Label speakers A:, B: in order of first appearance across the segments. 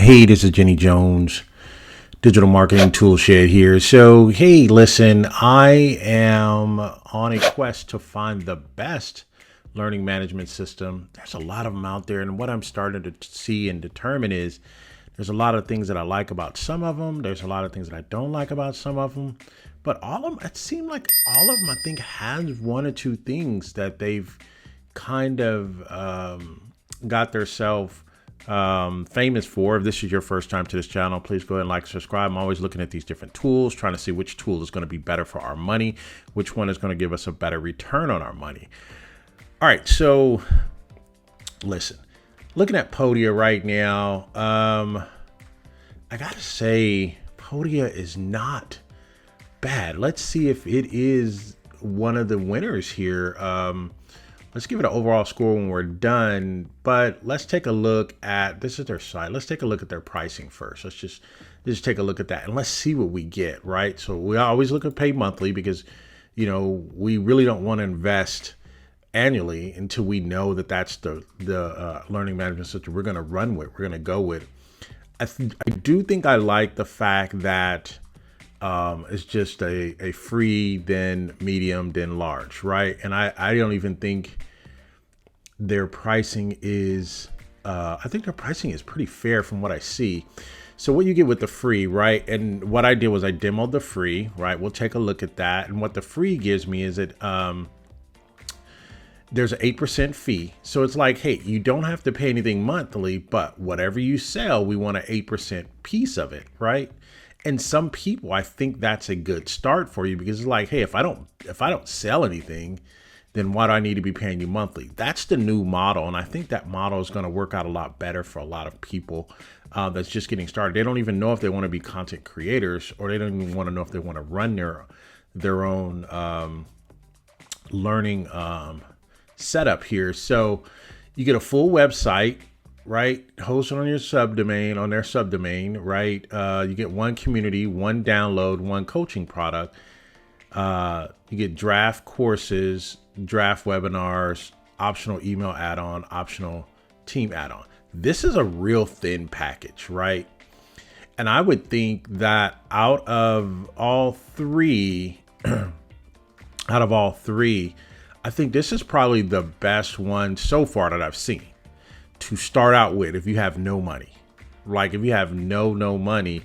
A: Hey, this is Jenny Jones, Digital Marketing Toolshed here. So, hey, listen, I am on a quest to find the best learning management system. There's a lot of them out there, and what I'm starting to see and determine is there's a lot of things that I like about some of them. There's a lot of things that I don't like about some of them. But all of them, it seemed like all of them, I think, has one or two things that they've kind of got themselves famous for. If this is your first time to this channel, please go ahead and like, subscribe. I'm always looking at these different tools, trying to see which tool is going to be better for our money, which one is going to give us a better return on our money. All right, so listen, looking at Podia right now, I gotta say Podia is not bad. Let's see if it is one of the winners here. Let's give it an overall score when we're done, but let's take a look at, this is their site. Let's take a look at their pricing first. Let's just take a look at that and let's see what we get, right? So we always look at pay monthly because, you know, we really don't want to invest annually until we know that that's the learning management system we're going to run with, we're going to go with. I do think I like the fact that it's just a free, then medium, then large, right? And I don't even think their pricing is, I think their pricing is pretty fair from what I see. So what you get with the free, right? And what I did was I demoed the free, right? We'll take a look at that. And what the free gives me is it, there's an 8% fee. So it's like, hey, you don't have to pay anything monthly, but whatever you sell, we want an 8% piece of it, right? And some people, I think that's a good start for you because it's like, hey, if I don't sell anything, then why do I need to be paying you monthly? That's the new model. And I think that model is going to work out a lot better for a lot of people that's just getting started. They don't even know if they want to be content creators, or they don't even want to know if they want to run their own learning setup here. So you get a full website, right? Hosted on your subdomain, on their subdomain, right? You get one community, one download, one coaching product. You get draft courses, draft webinars, optional email add-on, optional team add-on. This is a real thin package, right? And I would think that out of all three, I think this is probably the best one so far that I've seen to start out with. If you have no money, like if you have no money,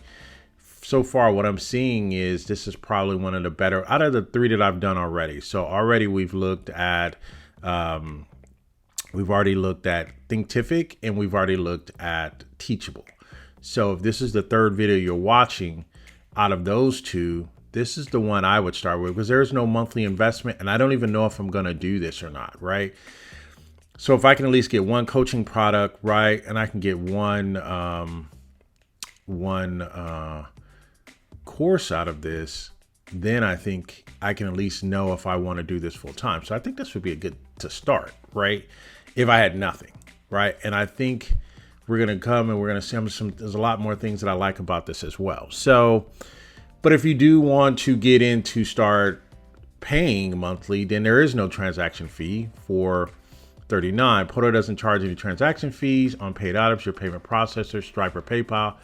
A: so far what I'm seeing is this is probably one of the better out of the three that I've done already. So already we've looked at, Thinkific, and we've already looked at Teachable. So if this is the third video you're watching out of those two, this is the one I would start with because there's no monthly investment, and I don't even know if I'm going to do this or not, right? So if I can at least get one coaching product, right, and I can get one course out of this, then I think I can at least know if I want to do this full time. So I think this would be a good to start, right? If I had nothing, right? And I think we're going to come and we're going to see there's a lot more things that I like about this as well. So, but if you do want to get into start paying monthly, then there is no transaction fee for $39. Podia doesn't charge any transaction fees on paid items. Your payment processor, Stripe or PayPal,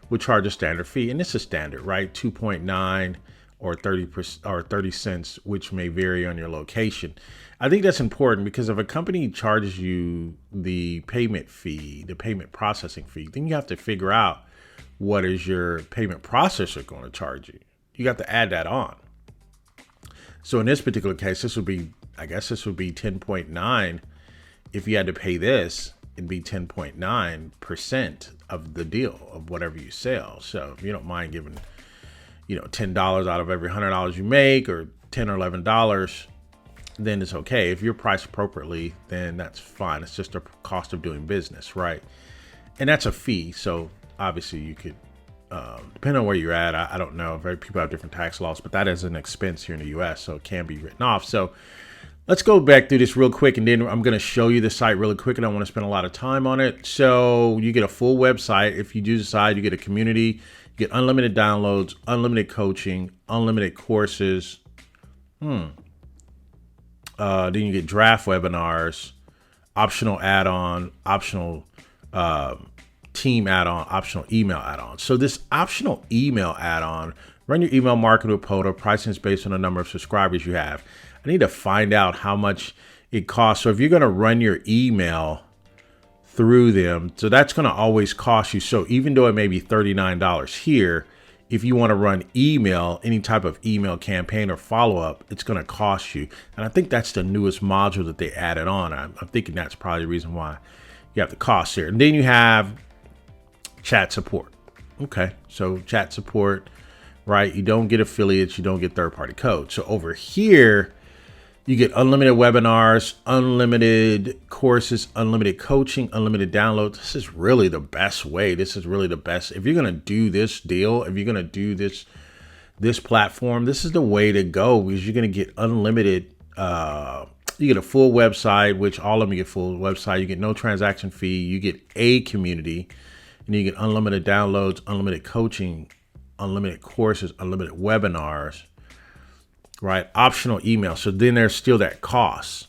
A: would charge a standard fee, and this is standard, right? 2.9 or 30% or 30 cents, which may vary on your location. I think that's important because if a company charges you the payment fee, the payment processing fee, then you have to figure out what is your payment processor going to charge you. You got to add that on. So in this particular case, this would be 10.9. If you had to pay this, it'd be 10.9% of the deal of whatever you sell. So if you don't mind giving, $10 out of every $100 you make, or $10 or $11, then it's okay. If you're priced appropriately, then that's fine. It's just a cost of doing business, right? And that's a fee. So obviously you could, depending on where you're at, I don't know. People have different tax laws, but that is an expense here in the US, so it can be written off. So let's go back through this real quick, and then I'm going to show you the site really quick. I don't want to spend a lot of time on it. So you get a full website. If you do decide, you get a community, you get unlimited downloads, unlimited coaching, unlimited courses. Then you get draft webinars, optional add-on, optional team add-on, optional email add-on. So this optional email add-on, run your email marketing with Podia. Pricing is based on the number of subscribers you have. I need to find out how much it costs. So if you're going to run your email through them, so that's going to always cost you. So even though it may be $39 here, if you want to run email, any type of email campaign or follow-up, it's going to cost you. And I think that's the newest module that they added on. I'm thinking that's probably the reason why you have the cost here. And then you have chat support. Okay, so chat support, right? You don't get affiliates, you don't get third-party code. So over here, you get unlimited webinars, unlimited courses, unlimited coaching, unlimited downloads. This is really the best way. This is really the best. If you're going to do this deal, if you're going to do this platform, this is the way to go, because you're going to get unlimited. You get a full website, which all of them get full website. You get no transaction fee. You get a community, and you get unlimited downloads, unlimited coaching, unlimited courses, unlimited webinars. Right, optional email. So then there's still that cost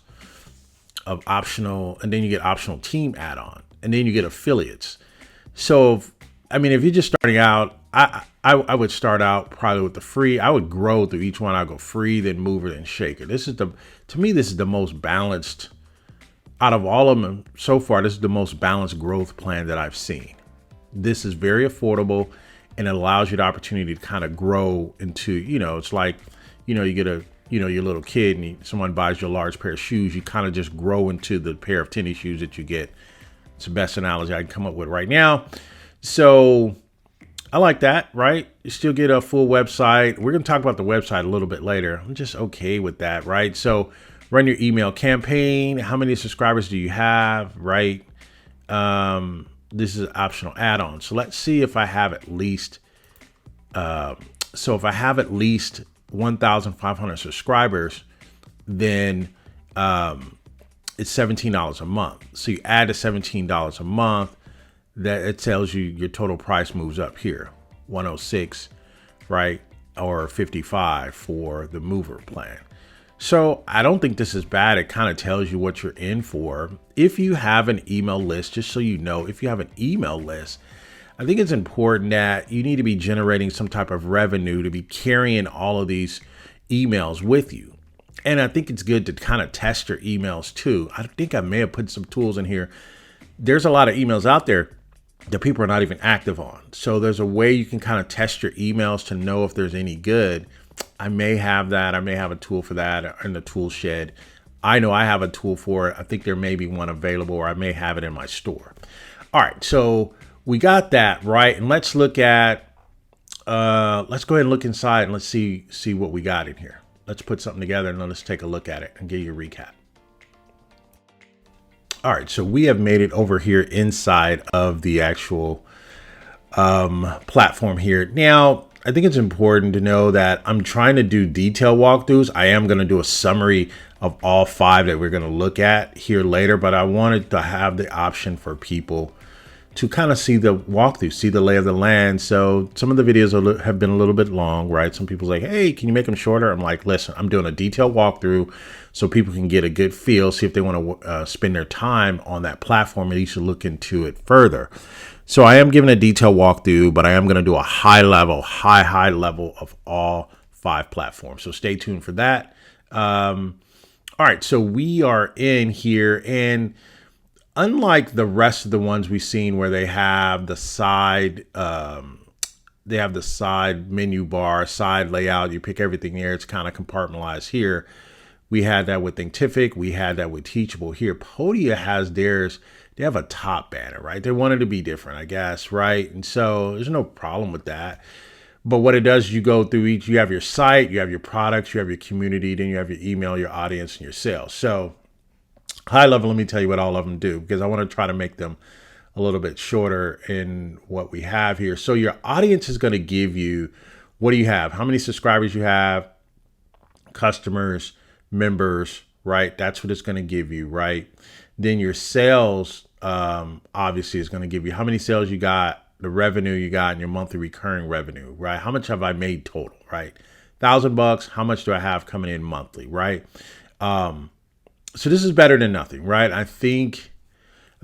A: of optional, and then you get optional team add-on, and then you get affiliates. So, I mean, if you're just starting out, I would start out probably with the free. I would grow through each one. I go free, then mover, then shaker. To me, this is the most balanced out of all of them so far. This is the most balanced growth plan that I've seen. This is very affordable, and it allows you the opportunity to kind of grow into, it's like, you get your little kid and someone buys you a large pair of shoes, you kind of just grow into the pair of tennis shoes that you get. It's the best analogy I can come up with right now. So I like that, right? You still get a full website. We're going to talk about the website a little bit later. I'm just okay with that, right? So run your email campaign. How many subscribers do you have, right? This is an optional add-on. So let's see if I have at least, if I have at least 1,500 subscribers, then it's $17 a month. So you add the $17 a month, that it tells you your total price moves up here, 106, right? Or 55 for the mover plan. So I don't think this is bad. It kind of tells you what you're in for. If you have an email list, just so you know, if you have an email list, I think it's important that you need to be generating some type of revenue to be carrying all of these emails with you. And I think it's good to kind of test your emails too. I think I may have put some tools in here. There's a lot of emails out there that people are not even active on. So there's a way you can kind of test your emails to know if there's any good. I may have that. I may have a tool for that in the tool shed. I know I have a tool for it. I think there may be one available, or I may have it in my store. All right. So we got that, right? And let's look at, let's go ahead and look inside and let's see what we got in here. Let's put something together and let's take a look at it and give you a recap. All right, so we have made it over here inside of the actual platform here. Now, I think it's important to know that I'm trying to do detailed walkthroughs. I am going to do a summary of all 5 that we're going to look at here later, but I wanted to have the option for people to kind of see the walkthrough, see the lay of the land. So some of the videos have been a little bit long, right? Some people's like, hey, can you make them shorter? I'm like, listen, I'm doing a detailed walkthrough so people can get a good feel, see if they want to spend their time on that platform, and you should look into it further. So I am giving a detailed walkthrough, but I am going to do a high level of all 5 platforms. So stay tuned for that. All right, so we are in here, and unlike the rest of the ones we've seen where they have the side, menu bar, side layout, you pick everything there, it's kind of compartmentalized here. We had that with Thinkific, we had that with Teachable. Here, Podia has theirs. They have a top banner, right? They wanted to be different, I guess, right? And so there's no problem with that. But what it does, you go through each, you have your site, you have your products, you have your community, then you have your email, your audience, and your sales. So high level, let me tell you what all of them do, because I want to try to make them a little bit shorter in what we have here. So your audience is going to give you, what do you have? How many subscribers you have, customers, members, right? That's what it's going to give you, right? Then your sales, obviously, is going to give you how many sales you got, the revenue you got, and your monthly recurring revenue, right? How much have I made total, right? $1,000. How much do I have coming in monthly, right? So this is better than nothing, right? I think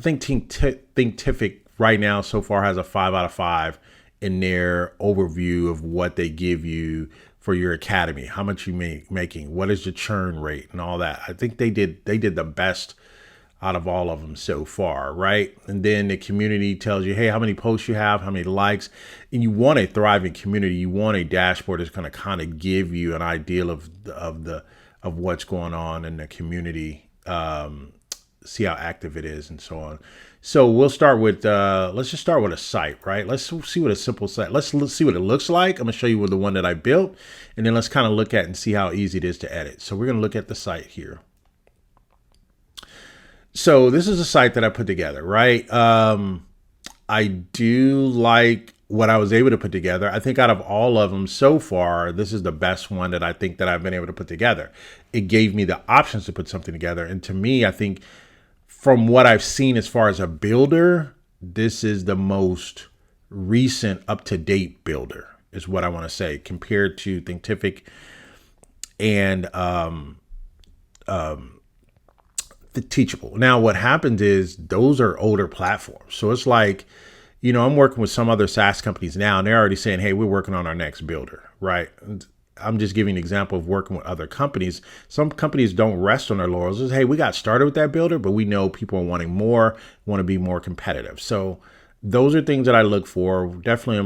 A: Thinkific right now so far has a 5 out of 5 in their overview of what they give you for your academy, how much you making, what is your churn rate and all that. I think they did the best out of all of them so far, right? And then the community tells you, hey, how many posts you have, how many likes, and you want a thriving community. You want a dashboard that's going to kind of give you an idea of what's going on in the community, see how active it is, and so on. So we'll start with let's just start with a site, right? Let's see what a simple site. Let's see what it looks like. I'm gonna show you the one that I built, and then let's kind of look at and see how easy it is to edit. So we're gonna look at the site here. So this is a site that I put together, right? I do like what I was able to put together. I think out of all of them so far, this is the best one that I think that I've been able to put together. It gave me the options to put something together. And to me, I think from what I've seen as far as a builder, this is the most recent up-to-date builder is what I want to say compared to Thinkific and the Teachable. Now, what happens is those are older platforms. So it's like, I'm working with some other SaaS companies now, and they're already saying, hey, we're working on our next builder, right? And I'm just giving an example of working with other companies. Some companies don't rest on their laurels. It's, hey, we got started with that builder, but we know people are wanting more, want to be more competitive. So those are things that I look for. Definitely,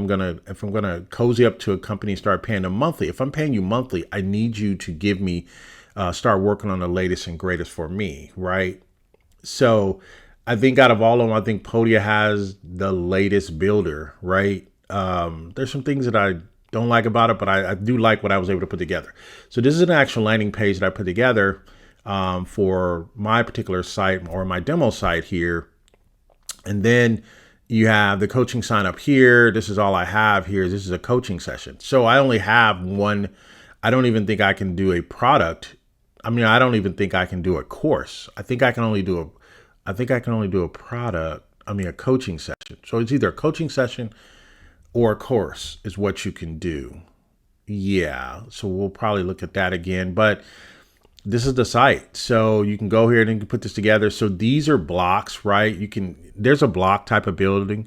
A: if I'm gonna cozy up to a company and start paying them monthly. If I'm paying you monthly, I need you to give me, start working on the latest and greatest for me, right? So I think out of all of them, I think Podia has the latest builder, right? There's some things that I don't like about it, but I do like what I was able to put together. So this is an actual landing page that I put together for my particular site or my demo site here. And then you have the coaching sign up here. This is all I have here. This is a coaching session. So I only have one. I don't even think I can do a product. I mean, I don't even think I can do a course. I think I can only do a product. I mean, a coaching session. So it's either a coaching session or a course is what you can do. Yeah. So we'll probably look at that again, but this is the site. So you can go here and you can put this together. So these are blocks, right? There's a block type of building,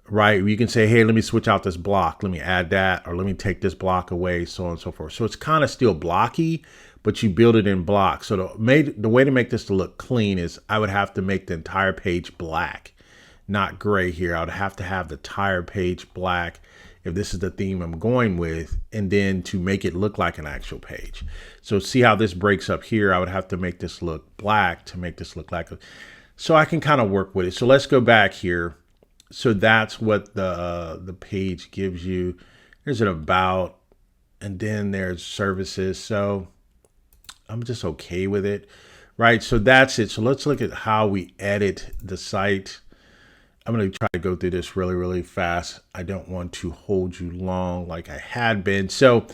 A: right? You can say, hey, let me switch out this block. Let me add that, or let me take this block away, so on and so forth. So it's kind of still blocky, but you build it in blocks. So the way to make this to look clean is I would have to make the entire page black, not gray here. I would have to have the entire page black if this is the theme I'm going with, and then to make it look like an actual page. So see how this breaks up here. I would have to make this look black to make this look like so I can kind of work with it. So let's go back here. So that's what the page gives you. There's an about, and then there's services. So I'm just okay with it, right? So that's it. So let's look at how we edit the site. I'm going to try to go through this really, really fast. I don't want to hold you long like I had been. So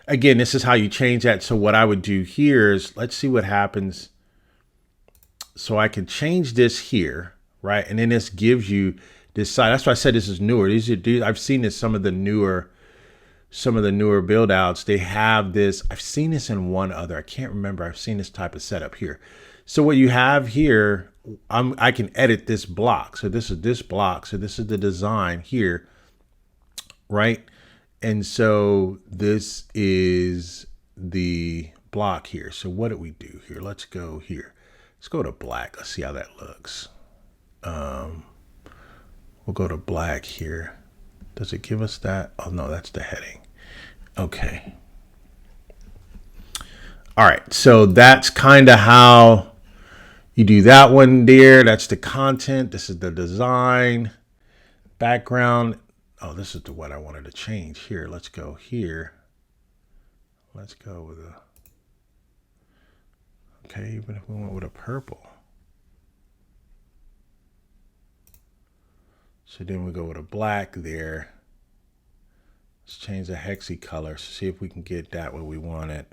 A: again, this is how you change that. So what I would do here is, let's see what happens. So I can change this here, right? And then this gives you this site. That's why I said this is newer. I've seen this, some of the newer build outs, they have this. I've seen this in one other. I can't remember. I've seen this type of setup here. So what you have here, I can edit this block. So this is this block. So this is the design here, right? And so this is the block here. So what do we do here? Let's go here. Let's go to black. Let's see how that looks. We'll go to black here. Does it give us that? Oh no, that's the heading. Okay. All right. So that's kind of how you do that one there. That's the content. This is the design, background. Oh, this is the what I wanted to change here. Let's go here. Let's go with okay, even if we went with a purple. So then we go with a black there. Let's change the hexy color. See if we can get that where we want it.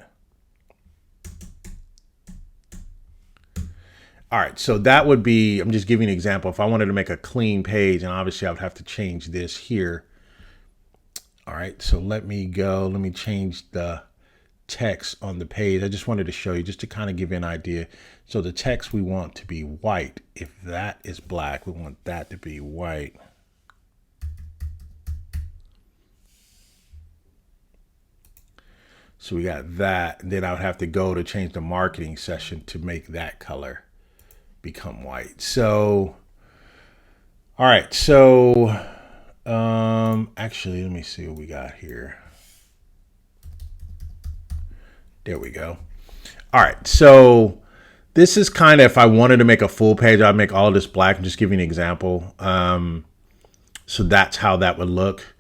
A: All right, so that would be, I'm just giving an example. If I wanted to make a clean page, and obviously I would have to change this here. All right, so let me change the text on the page. I just wanted to show you just to kind of give you an idea. So the text we want to be white. If that is black, we want that to be white. So we got that. Then I would have to go to change the marketing session to make that color become white. So, all right. So, actually, let me see what we got here. There we go. All right. So this is kind of, if I wanted to make a full page, I'd make all of this black and just give you an example. So that's how that would look.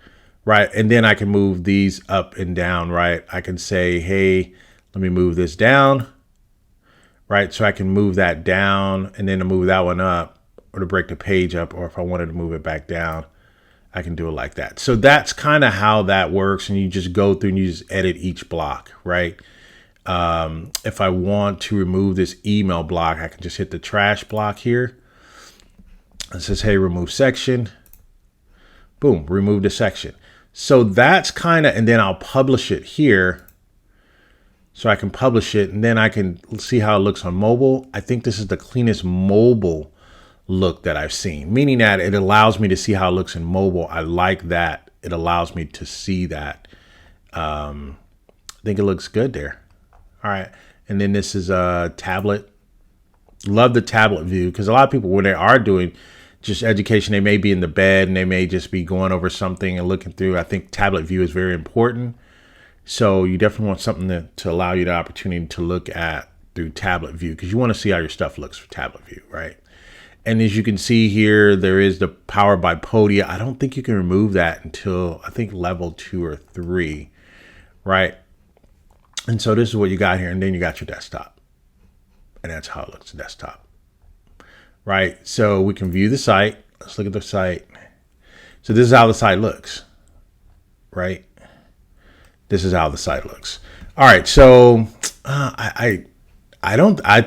A: Right. And then I can move these up and down. Right. I can say, hey, let me move this down. Right. So I can move that down and then to move that one up or to break the page up. Or if I wanted to move it back down, I can do it like that. So that's kind of how that works. And you just go through and you just edit each block. Right. If I want to remove this email block, I can just hit the trash block here. It says, hey, remove section. Boom, remove the section. So that's kind of, and then I'll publish it here. So I can publish it and then I can see how it looks on mobile. I think this is the cleanest mobile look that I've seen, meaning that it allows me to see how it looks in mobile. I like that. It allows me to see that. I think it looks good there. All right. And then this is a tablet. Love the tablet view because a lot of people, when they are doing just education, they may be in the bed and they may just be going over something and looking through. I think tablet view is very important. So you definitely want something to allow you the opportunity to look at through tablet view because you want to see how your stuff looks for tablet view, right? And as you can see here, there is the Powered by Podia. I don't think you can remove that until I think level 2 or 3, right? And so this is what you got here. And then you got your desktop. And that's how it looks, desktop. Right? So we can view the site. Let's look at the site. So this is how the site looks. Right? This is how the site looks. All right. So I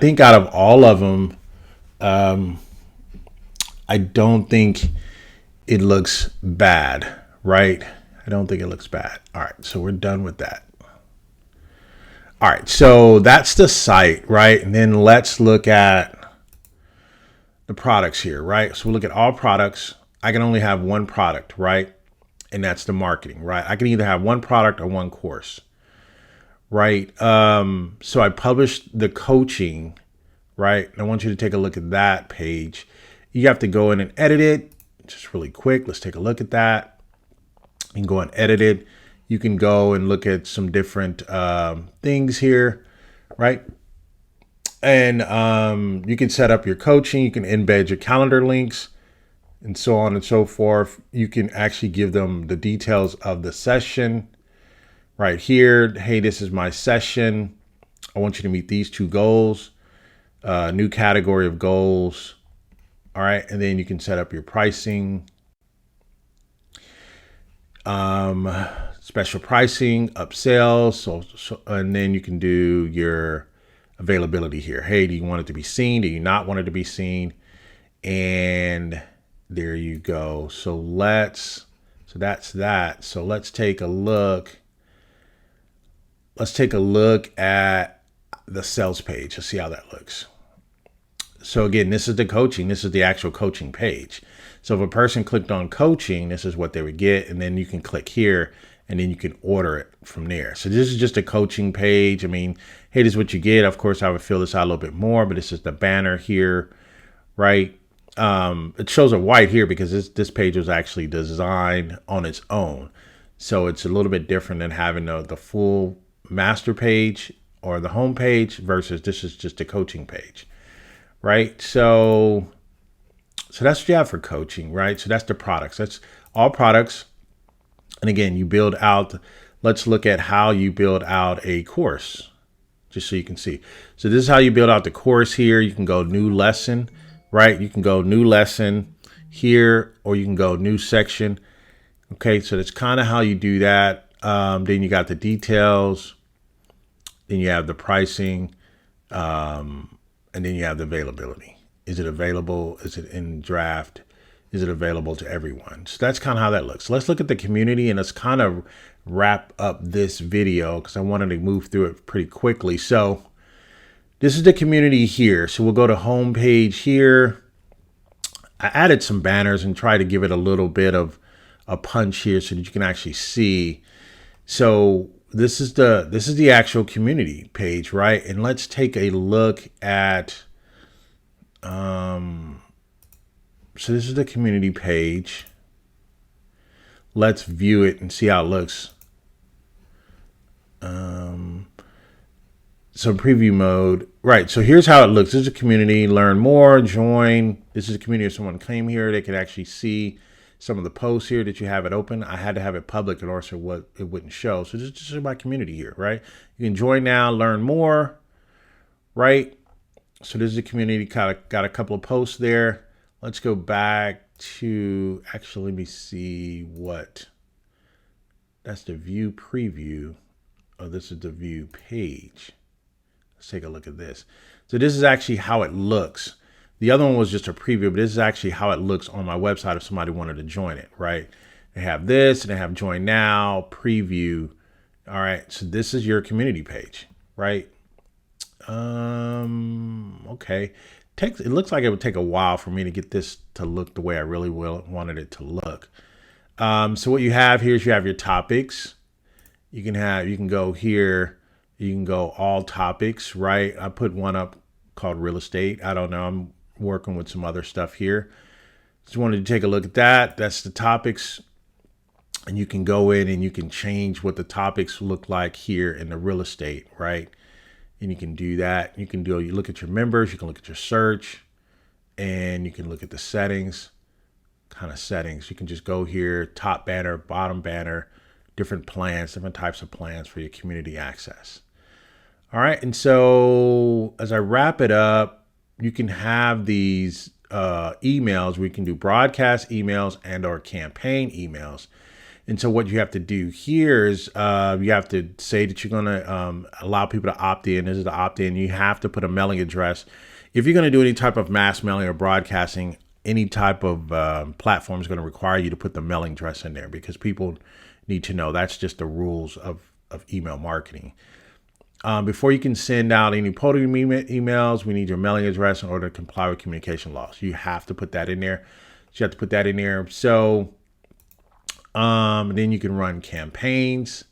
A: think out of all of them, I don't think it looks bad. Right? I don't think it looks bad. All right. So we're done with that. All right, so that's the site, right? And then let's look at the products here, right? So we'll look at all products. I can only have one product, right? And that's the marketing, right? I can either have one product or one course, right? So I published the coaching, right? And I want you to take a look at that page. You have to go in and edit it just really quick. Let's take a look at that. You can go and edit it. You can go and look at some different things here, right? And you can set up your coaching. You can embed your calendar links and so on and so forth. You can actually give them the details of the session right here. Hey, this is my session. I want you to meet these 2 goals, new category of goals. All right. And then you can set up your pricing. Special pricing, upsells, so and then you can do your availability here. Hey, do you want it to be seen? Do you not want it to be seen? And there you go. So that's that. So let's take a look. Let's take a look at the sales page. Let's see how that looks. So again, this is the coaching. This is the actual coaching page. So if a person clicked on coaching, this is what they would get. And then you can click here and then you can order it from there. So this is just a coaching page. I mean, hey, this is what you get. Of course, I would fill this out a little bit more, but this is the banner here, right? It shows a white here because this page was actually designed on its own. So it's a little bit different than having the full master page or the home page versus this is just a coaching page, right? So that's what you have for coaching, right? So that's the products. That's all products. And again, you build out, let's look at how you build out a course, just so you can see. So this is how you build out the course here. You can go new lesson, right? You can go new lesson here, or you can go new section. Okay, so that's kind of how you do that. Then you got the details. Then you have the pricing. And then you have the availability. Is it available? Is it in draft? is it available to everyone? So that's kind of how that looks. Let's look at the community and let's kind of wrap up this video because I wanted to move through it pretty quickly. So this is the community here. So we'll go to home page here. I added some banners and try to give it a little bit of a punch here so that you can actually see. So this is the actual community page, right? And let's take a look at so this is the community page. Let's view it and see how it looks. So preview mode, right? So here's how it looks. This is a community, learn more, join. This is a community. If someone came here, they could actually see some of the posts here that you have it open. I had to have it public in order so it wouldn't show. So this is just my community here, right? You can join now, learn more, right? So this is a community, kind of got a couple of posts there. Let's go back to, actually, let me see what, that's the view preview. Oh, this is the view page. Let's take a look at this. So this is actually how it looks. The other one was just a preview, but this is actually how it looks on my website if somebody wanted to join it, right? They have this and they have join now, preview. All right, so this is your community page, right? Okay. It looks like it would take a while for me to get this to look the way I really wanted it to look. So what you have here is you have your topics. You can go here, you can go all topics, right? I put one up called real estate. I don't know. I'm working with some other stuff here. Just wanted to take a look at that. That's the topics. And you can go in and you can change what the topics look like here in the real estate, right? And you can do that. You look at your members, you can look at your search, and you can look at the settings, kind of settings. You can just go here, top banner, bottom banner, different plans, different types of plans for your community access. All right. And so as I wrap it up, you can have these emails where you can do broadcast emails and or campaign emails. And so what you have to do here is you have to say that you're going to allow people to opt in. This is the opt-in. You have to put a mailing address. If you're going to do any type of mass mailing or broadcasting, any type of platform is going to require you to put the mailing address in there because people need to know. That's just the rules of email marketing. Before you can send out any Podia emails, we need your mailing address in order to comply with communication laws. You have to put that in there. So you have to put that in there. So then you can run campaigns.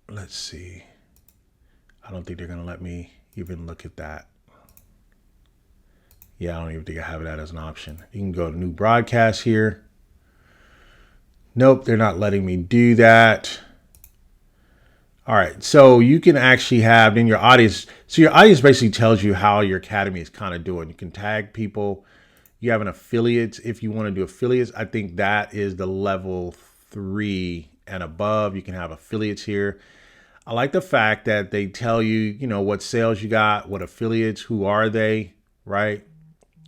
A: Let's see. I don't think they're going to let me even look at that. Yeah, I don't even think I have that as an option. You can go to new broadcast here. Nope, they're not letting me do that. All right, so you can actually have in your audience. So your audience basically tells you how your academy is kind of doing. You can tag people. You have an affiliate. If you want to do affiliates, I think that is the level 3 and above. You can have affiliates here. I like the fact that they tell you, what sales you got, what affiliates, who are they, right?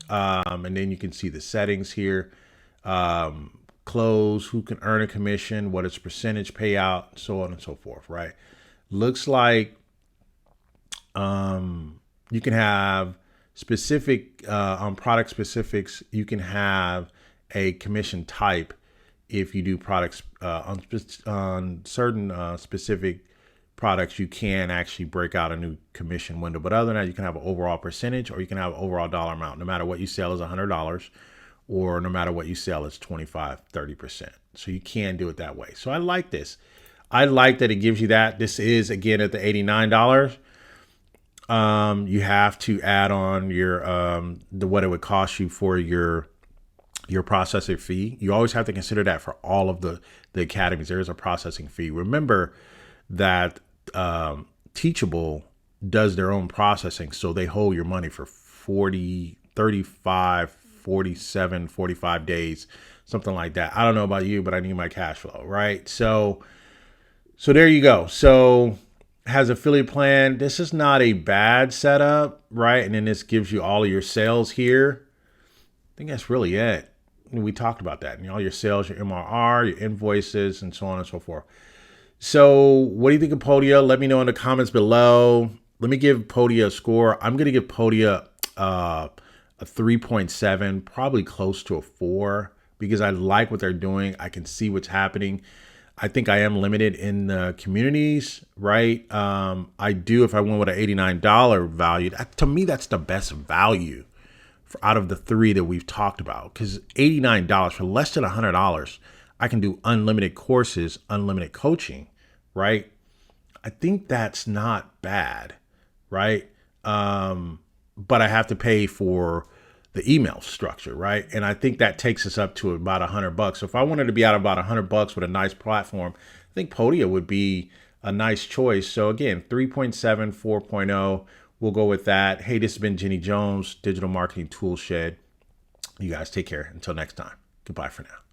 A: And then you can see the settings here. Close, who can earn a commission, what is percentage payout, so on and so forth, right? Looks like you can have specific on product specifics. You can have a commission type if you do products on certain specific products. You can actually break out a new commission window, but other than that, you can have an overall percentage or you can have an overall dollar amount. No matter what you sell is $100 or no matter what you sell is 25-30%. So you can do it that way. So I like this. I like that it gives you that. This is again at the $89. You have to add on your what it would cost you for your processing fee. You always have to consider that for all of the academies. There is a processing fee. Remember that Teachable does their own processing, so they hold your money for 40, 35, 47, 45 days, something like that. I don't know about you, but I need my cash flow, right? So there you go. So has affiliate plan. This is not a bad setup, right? And then this gives you all of your sales here. I think that's really it. We talked about that. And all your sales, your MRR, your invoices, and so on and so forth. So what do you think of Podia? Let me know in the comments below. Let me give Podia a score. I'm going to give Podia a 3.7, probably close to a 4, because I like what they're doing. I can see what's happening. I think I am limited in the communities, right? I do, if I went with an $89 value, to me, that's the best value out of the three that we've talked about. Because $89 for less than $100, I can do unlimited courses, unlimited coaching, right? I think that's not bad, right? But I have to pay for the email structure, right? And I think that takes us up to about $100. So if I wanted to be out about $100 with a nice platform, I think Podia would be a nice choice. So again, 3.7, 4.0, we'll go with that. Hey, this has been Jenny Jones, Digital Marketing Tool Shed. You guys take care. Until next time. Goodbye for now.